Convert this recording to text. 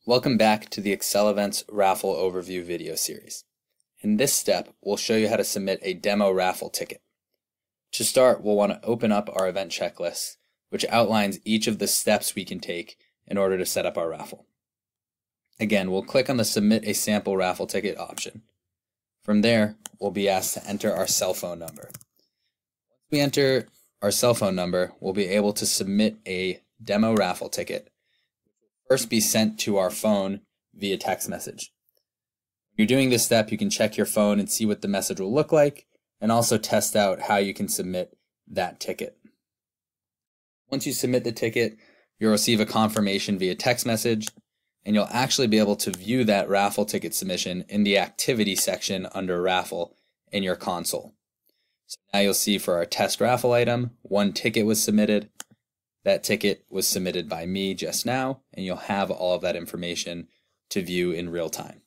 Welcome back to the Accelevents Raffle Overview video series. In this step, we'll show you how to submit a demo raffle ticket. To start, we'll want to open up our event checklist, which outlines each of the steps we can take in order to set up our raffle. Again, we'll click on the Submit a Sample Raffle Ticket option. From there, we'll be asked to enter our cell phone number. Once we enter our cell phone number, we'll be able to submit a demo raffle ticket. First be sent to our phone via text message. When you're doing this step, you can check your phone and see what the message will look like, and also test out how you can submit that ticket. Once you submit the ticket, you'll receive a confirmation via text message, and you'll actually be able to view that raffle ticket submission in the activity section under Raffle in your console. So now you'll see for our test raffle item, one ticket was submitted. That ticket was submitted by me just now, and you'll have all of that information to view in real time.